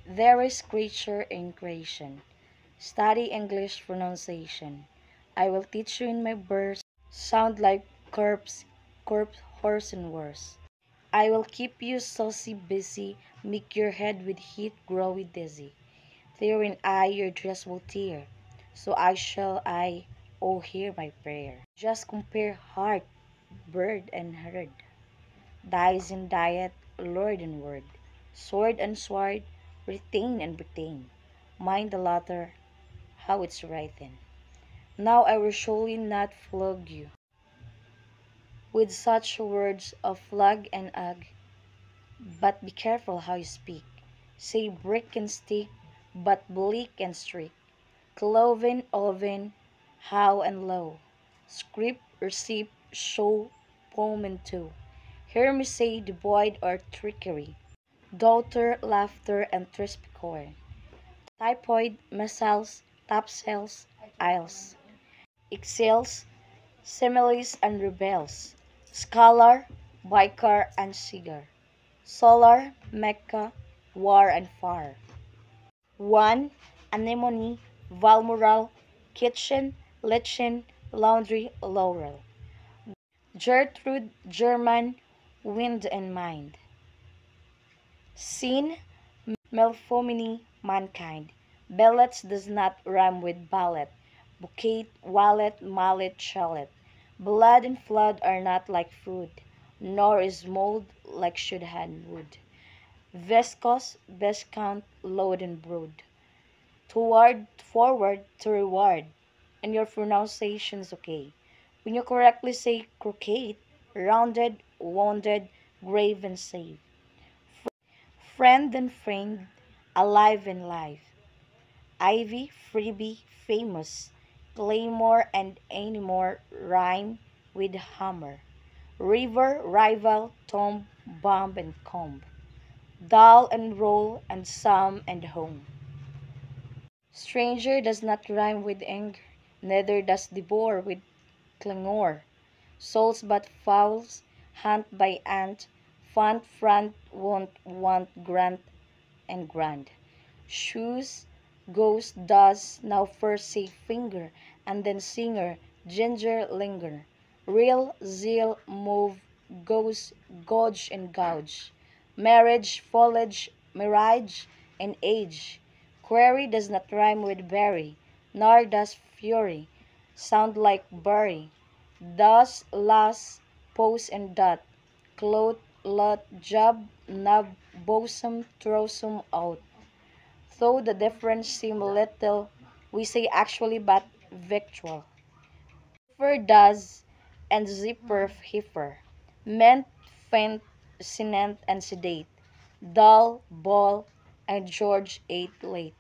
There is creature in creation. Study English pronunciation. I will teach you in my verse. Sound like corpse, horse, and worse. I will keep you saucy busy, make your head with heat grow dizzy. Tear in eye your dress will tear, so oh hear my prayer. Just compare heart, bird and herd, dies and diet, lord and word, sword and sword, retain and retain. Mind the latter, how it's written. Now I will surely not flog you with such words of flog and ugh, but be careful how you speak. Say brick and stick, but bleak and streak. Cloven, oven, how and low. Script, receipt, show, poem and two. Hear me say devoid or trickery. Daughter, laughter, and trispicore. Typhoid, missiles, topsails, isles. Excels, similes and rebels. Scholar, biker and cigar. Solar, Mecca, war and far. One, anemone, Valmoral, kitchen, lichen, laundry, laurel. Gertrude, German, wind and mind. Scene, Melpomene, mankind. Bellets does not rhyme with ballet. Bouquet, wallet, mallet, shallot. Blood and flood are not like food, nor is mold like should hand wood. Viscous, viscount, load and brood. Toward, forward, to reward. And your pronunciation's okay. When you correctly say crocate, rounded, wounded, grave and save. Friend and friend, alive and live. Ivy, freebie, famous. Claymore and anymore rhyme with hammer. River, rival, tomb, bomb and comb. Dull and roll and some and home. Stranger does not rhyme with anger, neither does devour with clangor. Souls but fowls, hunt by ant, font, front, won't, want, grant, and grand. Shoes, ghost, does, now first say finger, and then singer, ginger, linger. Real, zeal, move, goes, gauge, and gouge. Marriage, foliage, mirage, and age. Query does not rhyme with berry, nor does fury sound like bury. Thus, las, pose, and dot. Cloth, lot, job, nub, bosom, trousum, out. Though the difference seem little, we say actually but victual. Heifer does and zipper heifer. Meant, faint, sinent, and sedate. Dull, ball, and George ate late.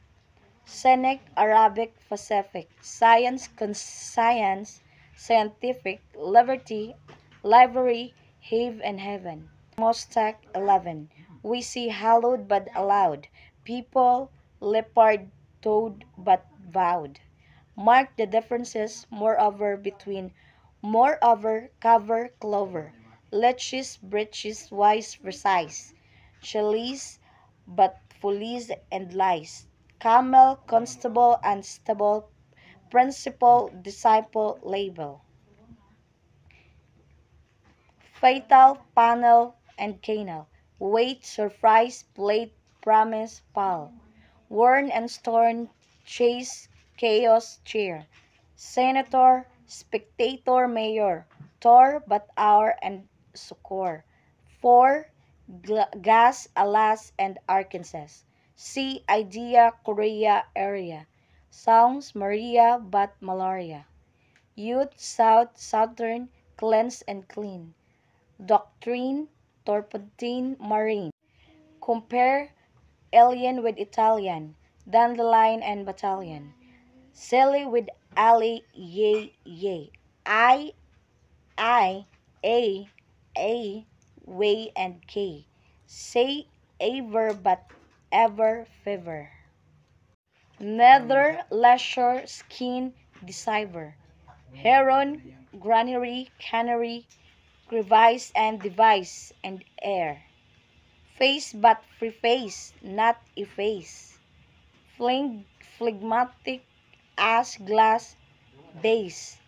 Scenic, Arabic, Pacific. Science, conscience, scientific, liberty, library, have and heaven. Mostak 11. We see hallowed but allowed. People, leopard, toad but vowed. Mark the differences, moreover, between moreover, cover, clover. Leches, breeches, wise, precise. Chalice, but folies and lies. Camel, constable, unstable. Principal, disciple, label. Fatal, panel, and canal. Wait, surprise, plate, promise, pal. Warn and storm, chase, chaos, cheer. Senator, spectator, mayor. Tor, but hour, and succor. For, gas, alas, and Arkansas. Sea, idea, Korea, area. Sounds, Maria, but malaria. Youth, south, southern, cleanse and clean. Doctrine, turpentine, marine. Compare alien with Italian, dandelion and battalion. Silly with alley, yay, yay. I, I, a, way and k. Say aver but ever fever. Nether, leisure, skin, deceiver. Heron, granary, canary, crevice and device and air. Face but preface, not efface. Phlegmatic as glass base.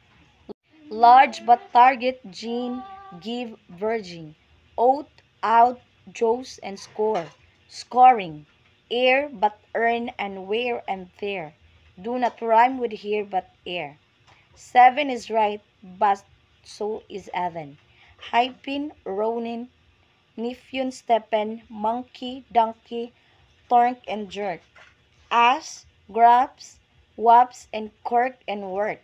Large but target gene give virgin. Oath, out, jaws and score. Scoring. Air but earn and wear and tear. Do not rhyme with here but air. Seven is right, but so is Evan. Hypin, Ronin, Nifyun, Steppen, Monkey, Donkey, Torque and Jerk. Ass, grabs, waps and cork and work.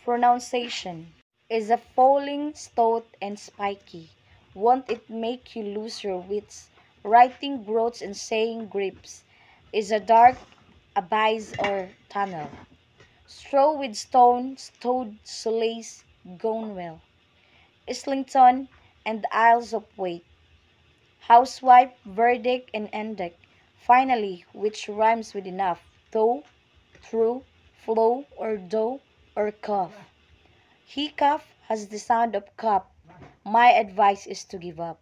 Pronunciation is a falling, stout, and spiky. Won't it make you lose your wits? Writing groats and saying grips is a dark abyss or tunnel. Straw with stone, stowed solace, gone well. Islington and the Isles of Wight. Housewife, verdict, and edict. Finally, which rhymes with enough, though, through, flow, or dough, or cough. Hiccough has the sound of cup. My advice is to give up.